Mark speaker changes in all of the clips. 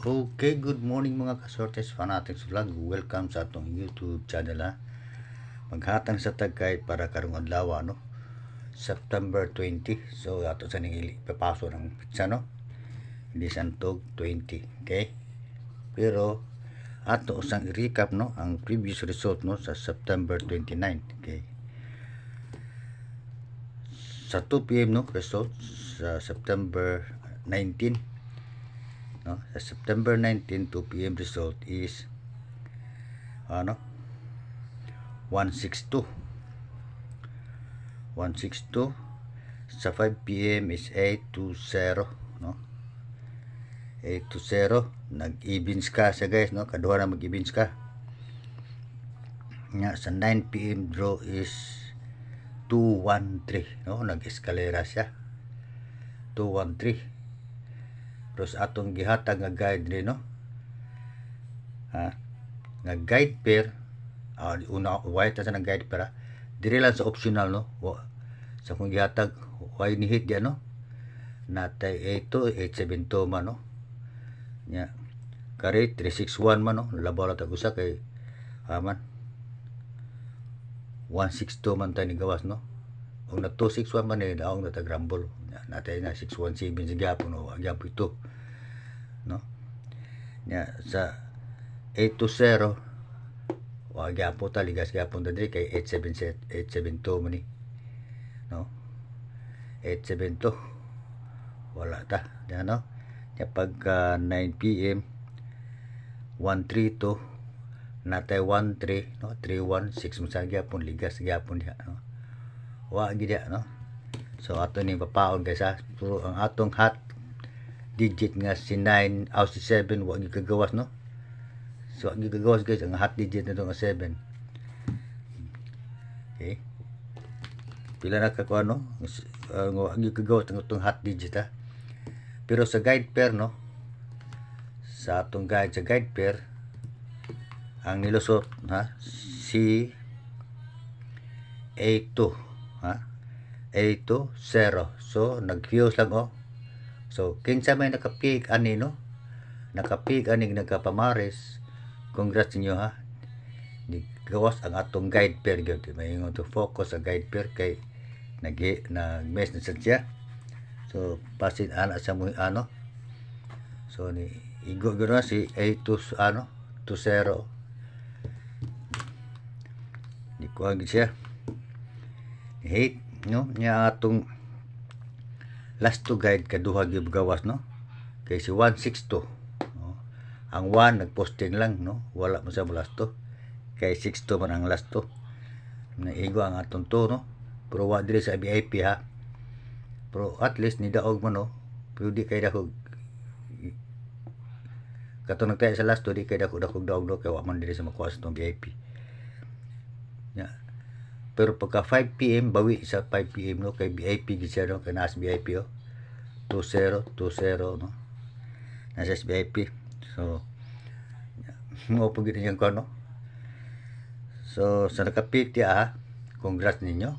Speaker 1: Okay, good morning mga kasortes fanatics vlog. Welcome sa atong YouTube channel ha. Maghatang sa tagkay para karong adlaw no. September 20. So ato sa ning ipapaso ng pizza no. Hindi santog 20, okay? Pero ato usang i-recap no ang previous result no sa September 29, okay? Sa 2 PM no result sa September 19. No, sa September 19 2 PM result is 162. 162. Sa 5 PM is 820 no. 820 nag-evens ka sa guys no, kaduha na mag-evens ka. Nya sa 9 PM draw is 213 no, nag-eskalera siya. 213. Terus atong gihatag nga guide rin no. Nga guide pair una white sa nang guide pair dire lang sa optional no. Sa kung gihatag why ni hit diyan no. Natay 872 man no. Nya kare 361 man no. Labaw la tag usa kay man 162 man tay ni gawas no. Kung na 261 man ni daong na tag rumble. Natay na 617 sa gyapon no, gyapon ito no. Nya sa 820 wa gyapon ta ligas gyapon ta diri kay 872 man ni no. 872 wala ta ya no. Nya pagka 9 PM 132 natay 13 no, 316 sa gyapon ligas gyapon diha no. Wa gid no. So ato ning papaon guys ha. So ang atong hot digit nga si 9 aw si 7 wa gyud kagawas no. So wa gyud kagawas guys ang hot digit nito nga 7. Okay. Pila na ka ko ano? Wa gyud kagawas ang atong hot digit ha. Pero sa guide pair no. Sa atong guide sa guide pair ang nilusot ha si 82 ha. 820. So nag-fuse lang oh. So kinsa may nakapig ani no. Nakapig ani nagkapamares. Congrats ninyo ha. Di gawas ang atong guide pair gyud. May ingon to focus sa guide pair kay nag-mess na siya. So pasin ana sa mo ano. So ni igo gyud na si 82 20. Di ko ang siya. Hate no nya atong last to guide kaduha gyud gawas no kay si 162 no. Ang 1 nagposting lang no, wala man sa last to kay 62 man ang last to. Naigo ang atong to no, pero wa diri sa VIP ha. Pero at least ni daog man no, pero di kay dako katong nagtay sa last to di kay dako daog no kay wa man diri sa makuha sa tong VIP nya. Pero pagka 5 PM bawi sa 5 PM no kay VIP gid siya no, kay nas VIP oh. 20 no. Nasa VIP. So mo pud gid yang kono. So sa nakapik ti congrats ninyo.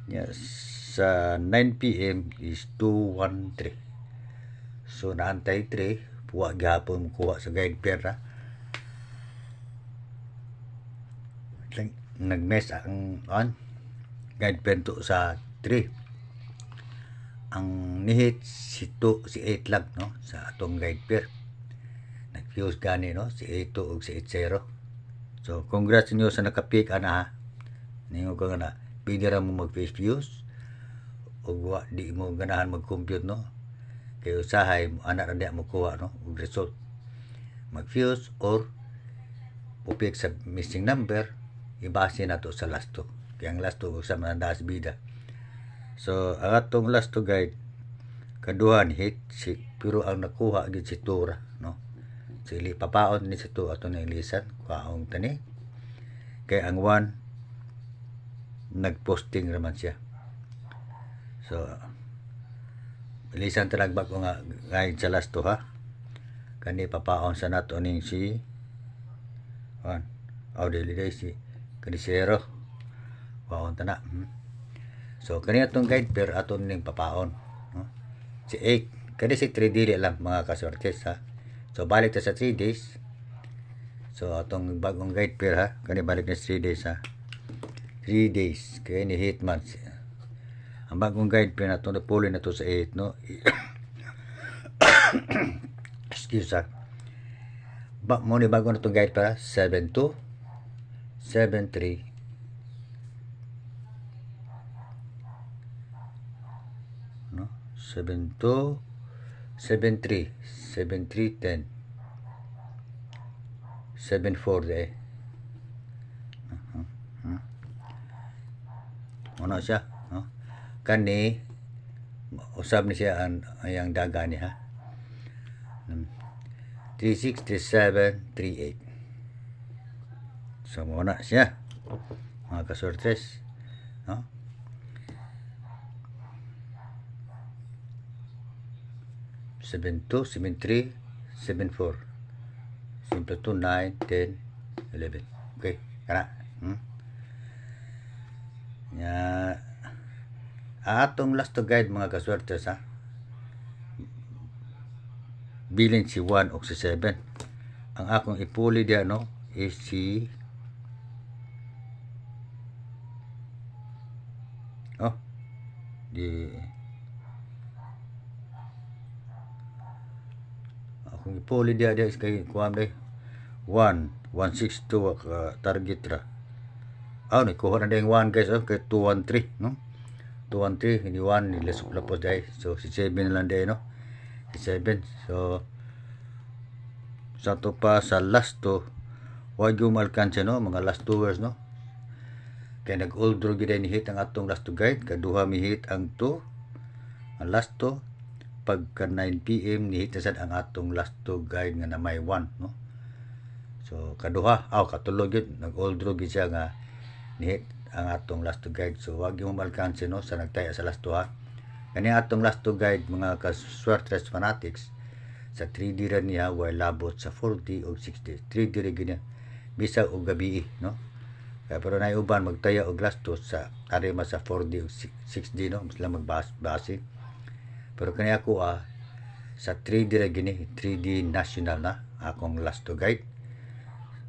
Speaker 1: Yes, sa 9 PM is 213. So naantay 3 puwa gyapon kuha sa guide pair ha. Nag-mess ang guide pair to sa 3. Ang nihit si 2 si 8 lang no sa atong guide pair. Nag-fuse gani no si 82 ug si 80. So congrats niyo sa nakapick ana ha. Ningo ko na pwede ra mo mag-fuse ug wa di mo ganahan mag-compute no. Kay usahay ana ra mo kuha no ug result. Mag-fuse or pupick sa missing number ibase na to sa last to. Kaya ang last to sa mandas bida. So ang atong last to guide kaduhan hit si pero ang nakuha gid si Tura no. Sili papaon ni si to ato na ilisan kaong tani. Kay ang 1 nagposting raman siya. So ilisan talagbag ko nga guide sa last to ha. Kani papaon sa nato ning si dili day si Kanisero. Waon tana. So kani atong guide pair aton ning papaon no. Si 8 kani si 3 dili lang mga kaswertes ha. So balik ta sa 3 days. So atong bagong guide pair ha, kani balik na 3 days ha. 3 days kay ni Hitman. Ang bagong guide pair nato na pulo na to sa 8 no. Excuse ha. Mo ni bago na tong guide pair 7-2 7-3 no 7-2 7-3 7-3 10 7-4 de ano siya no kani usab ni siya ang daga ni ha 36 37 38 so mo na siya mga kaswertes no 7-2 7-3 7-4 simple 2 9 10 11 okay kana nya atong last to guide mga kaswertes ha bilin si 1 o si 7 ang akong ipuli diya no is si di akong ipuli diya is kay kuan day 1-1-6-2 ka target ra ni kuha na ding 1 guys kay 2-1-3 no 2-1-3 hindi 1 ni lesok lapos day so si 7 na lang day no si 7 so sa to pa sa last to wag yung alkanse no mga last 2 hours no kay nag-old draw gid ni hit ang atong last to guide kaduha mi hit ang 2 ang last to pagka 9 PM ni hit sad ang atong last to guide nga na may 1 no so kaduha katulog gid nag-old draw gid siya nga ni hit ang atong last to guide so wag yung malkanse no sa nagtaya sa last to ha kani atong last to guide mga kaswertres fanatics sa 3D ra niya way labot sa 4D o 6D 3D ra gid bisag og gabi no pero na uban magtaya og last to sa arima sa 4D o 6D no mas lang magbase pero kani ako sa 3D ra gini 3D national na akong last to guide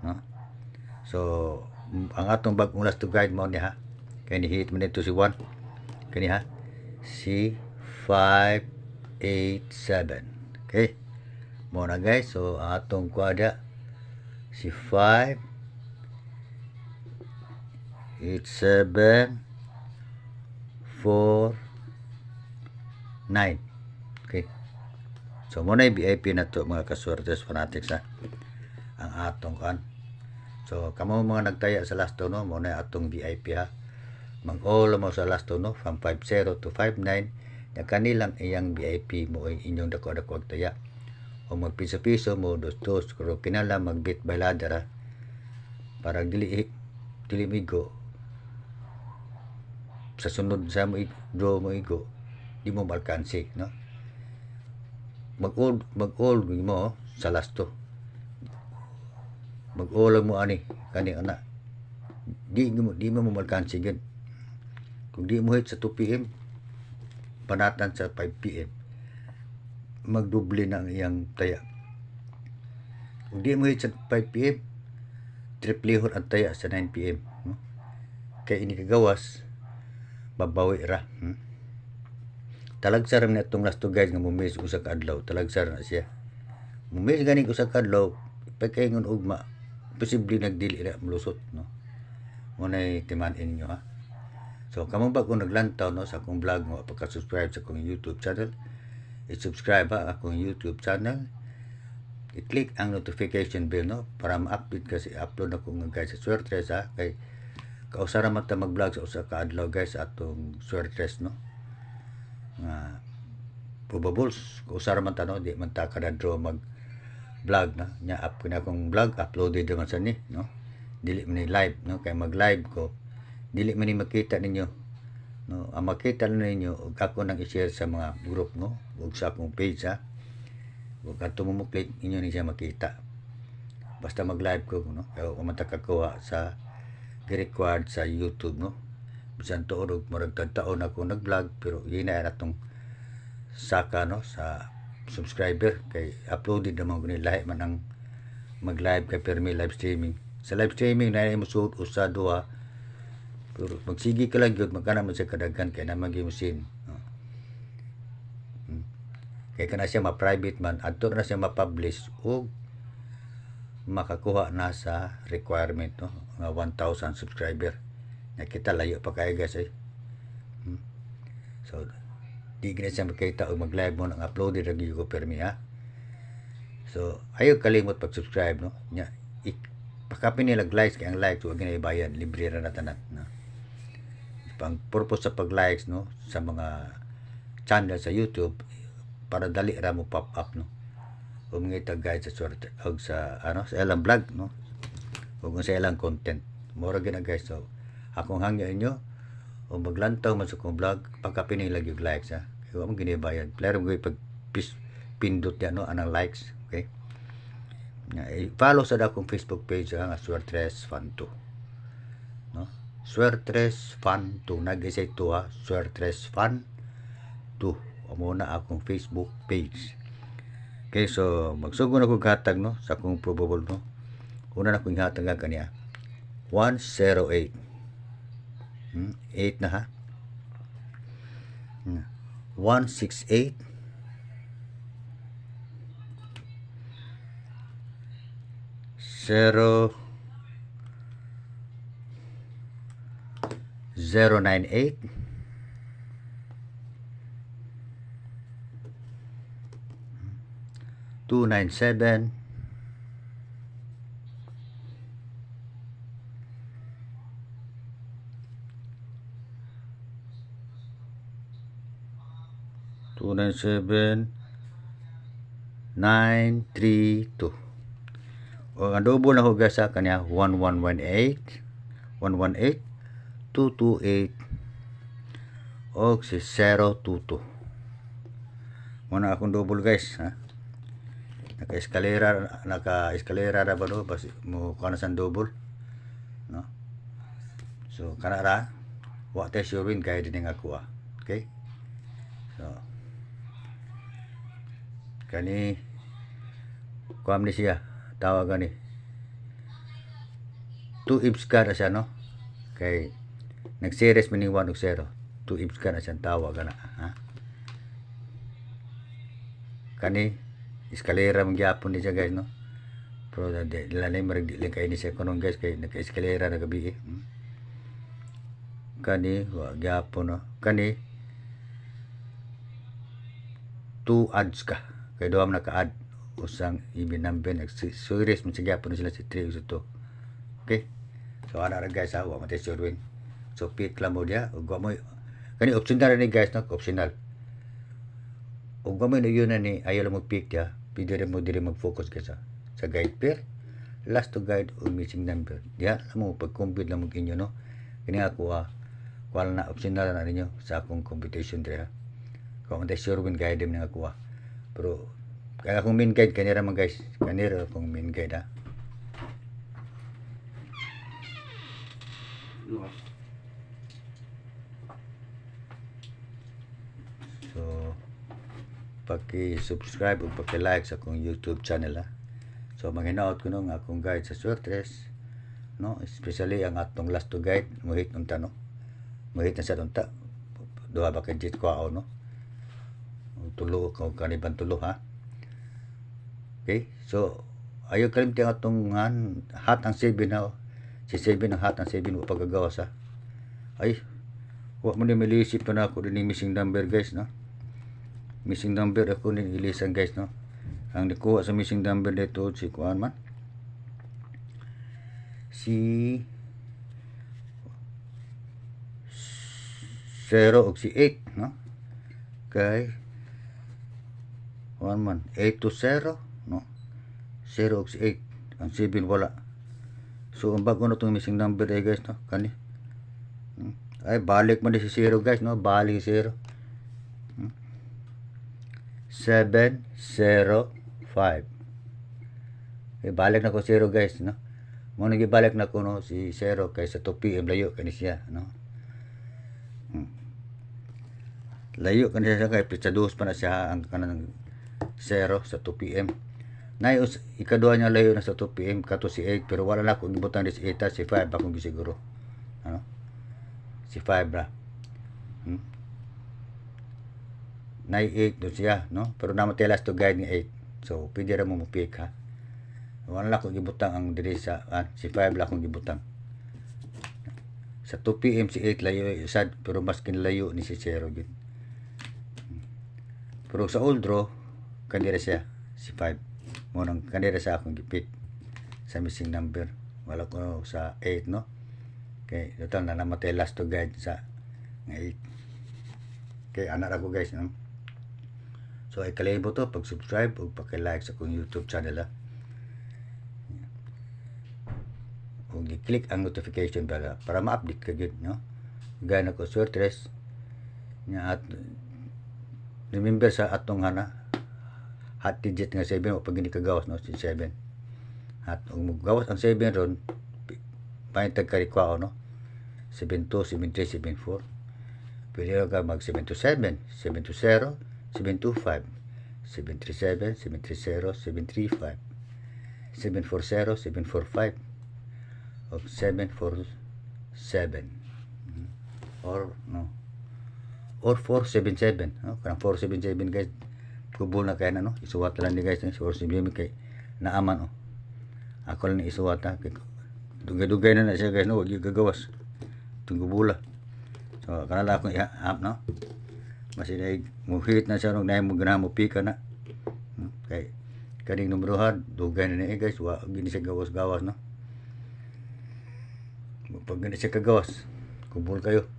Speaker 1: no so ang atong bagong last to guide mo ni ha kay ni hit man ito si 1 kani ha si 587 okay mo na guys so atong kuada si 5 8 7 4 9 okay so mo na VIP na to mga kaswertes fanatics ha ang atong kan so kamo mga nagtaya sa last to no mo na atong VIP ha mag-all mo sa last to no from 50 to 59 na kanilang iyang VIP mo ay inyong dako-dako taya o magpiso-piso mo dos pero kinala magbit baladara para dili migo sa sunod sa mo draw mo igo di mo malkansi no mag-all mo sa last to mag-all mo ani kani ana di mo malkansi gid kung di mo hit sa 2 PM panatan sa 5 PM magdoble na ang iyang taya kung di mo hit sa 5 PM triplehon ang taya sa 9 PM no? Kaya ini kagawas babawi ra talagsar na itong last to guys nga mumis usa ka adlaw talagsar na siya mumis gani usa ka adlaw pagkaingon ugma posible nagdili ra malusot no munay timan-in nyo ha so kamo ba kung naglantaw no sa akong vlog mo pagka-subscribe sa akong YouTube channel i-subscribe ha akong YouTube channel i-click ang notification bell no para ma-update kasi upload ako nga guys sa Swertres ha kay kausara man ta mag-vlog sa usa ka adlaw guys atong Swertres no nga probables kausara man ta no di man ta kada draw mag vlog na nya up kina akong vlog uploaded naman sa ni no dili man ni live no kay mag live ko dili man ni makita ninyo no ang makita ninyo og ako nang i-share sa mga group no ug sa akong page ha ug kadto mo click inyo ni siya makita basta mag live ko no kay man ta kakuha sa required sa YouTube no bisan tuod og murag taon ako nag-vlog pero gina na tong saka no sa subscriber kay uploaded naman guni lahi man ang mag-live kay permi live streaming. Sa live streaming na mo suot usa duha. Pero magsigi ka lang gyud magkana man sa kadaghan kay naman gimusin. No? Kay kana siya ma-private man adto na siya ma-publish o makakuha na sa requirement no nga 1,000 subscriber. Nakita layo pa kay guys eh. So di gina siya makita o mag-live mo nang uploaded ra gyud ko permi ha. So ayaw kalimot pag-subscribe no. Nya pakapin nila likes kay ang likes wag ginaibayan libre ra na tanan no. Pang purpose sa pag-likes no sa mga channel sa YouTube para dali ra mo pop up no. O mga guys sa swerte og sa ano sa ilang vlog no. Ug sa ilang content. Mura gina guys so akong hangyo inyo o maglantaw man sa kong vlog pagkapin nila yung likes ha. Kaya wag mo ginibayan. Plero mo pag pindot yan no anang likes. Okay? Follow sa akong Facebook page nga Swertres Fan 2. No? Swertres Fan 2 nag-isay to ha. Swertres Fan 2. Amo na akong Facebook page. Okay, so magsugo na ko hatag no sa akong probable no. Una na kong hatag nga kaniya. 108. 8 na ha. 168 098 297 297 932. O ang double na hugas sa kanya 1118 118 228 o si 022. Muna akong double guys ha. Naka-eskalera ra ba no basi mo kana san double no. So kana ra wa ta sure win kay din ako okay. So kani kuam ni siya tawagan ni 2 ibs ka na siya no kay nag-series meaning 1 ug 0 2 ibs ka na siya tawagan na ha kani eskalera man gyapon ni siya guys no pero lalay marag di kay ni siya kuno guys kay naka-eskalera na gabi kani wa gyapon no kani 2 ads ka kay duha man naka-add usang even number nag-series man siya gyapon sila si 3 ug 2 okay so ana ra guys wa matay sure win so pick lang mo dia ug mo kani optional ni guys no optional ug mo na yun ni ayo lang mo pick dia pwede mo diri mag-focus ka sa guide pair last to guide o missing number dia mo pag-compute lang mo inyo no kini ako wala na optional na ninyo sa akong computation diri kung matay sure win guide din ako pero kaya akong main guide kanira man guys kanira akong main guide ha. So paki-subscribe ug paki-like sa akong YouTube channel ha. So manghinaot ko nung akong guide sa Swertres no especially ang atong last to guide muhit unta no muhit na sa unta duha ba ka jet ko no tulo ko kaniban tulo ha. Okay, so ayaw kalimti ang atong hat ang 7 na si 7 ang hat ang 7 mo pagagawa sa ay wa mo ni milisip na ako din missing number guys no missing number ako ni ilisan guys no ang nikuha sa missing number dito si kuan man si 0 ug si 8 no kay kuan man 820 no 0 ug 8 ang 7 wala so ang bago na itong missing number ay guys no kani ay balik man si 0 guys no balik 0 705 balik na ko 0 guys no mo nagibalik na ko no si 0 kay sa 2 PM layo kani siya no layo kanila siya kay pitsaduhos pa na siya ang kanang 0 sa 2 PM. Nay ikaduha niya layo na sa 2 PM kato si 8 pero wala na akong gibutan di si 8 si 5 akong gisiguro. Ano? Si 5 ra. Nay 8 do siya, no? Pero namatay last to guide ni 8. So pwede ra mo pick ha. Wala na akong gibutang ang diri sa si 5 la akong gibutang. Sa 2 PM si 8 layo sad pero mas kinlayo ni si 0 gid. Pero sa old draw kanira siya si 5. Mo nang kanira sa akong gipick sa missing number. Wala ko sa 8 no. Kay total na namatay last to guide sa 8. Kay anak ako guys no. So ay kalihimo to pag-subscribe ug paki-like sa akong YouTube channel ha. Ug i-click ang notification bell para ma-update ka gyud no. Gana ko sortres nya at remember sa atong hot digit nga 7 o pag kagawas no si 7. At ug gawas ang 7 ron paintag ka rikwao no. 72, 73, 74. Pwede ka mag 727, 720, 725, 737, 730, 735, 740, 745, o 747. Or no. Or 477. No? Karang 477 guys. Kubol na kaya na no. Isuwat lang ni guys. 477 kay naaman oh. Ako lang isuwat ha. Dugay-dugay na siya guys no. Huwag yung gagawas. Tunggubula. So kanala akong i-up no. Masinay muhit na siya nung nahin mo ganahan mo pika na. Kay kaning numerohan. Dugay na niya guys. Huwag gini siya gawas-gawas no. Pag gini siya kagawas. Kubol kayo.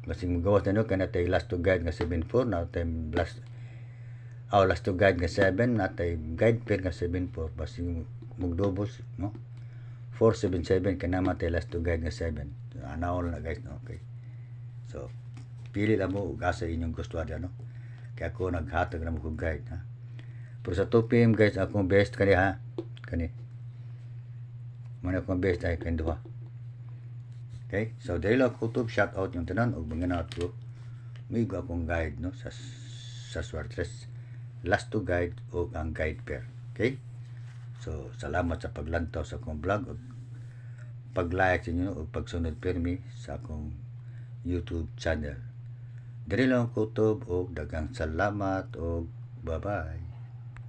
Speaker 1: Basing magawas na nyo, kaya natay last to guide nga 7-4, natay last to guide nga 7, natay guide pair nga 7-4, basing magdobos, no? 4-7-7, kaya namatay last to guide nga 7. Anaon na guys, no? Okay. So, pili lang mo, ugasa inyong gusto adya, no? Kaya ako naghatag na mo kong guide, ha? Pero sa 2 PM guys, akong best kani, ha? Kani. Muna akong best ay kanduha. Okay, so dahil lang kutub, shout out yung tanan o mga nato. May akong guide no sa Swartres. Last to guide o ang guide pair. Okay? So salamat sa paglantaw sa akong vlog o pag-like sa inyo o pagsunod permi sa akong YouTube channel. Dahil lang kutub o dagang salamat o bye-bye.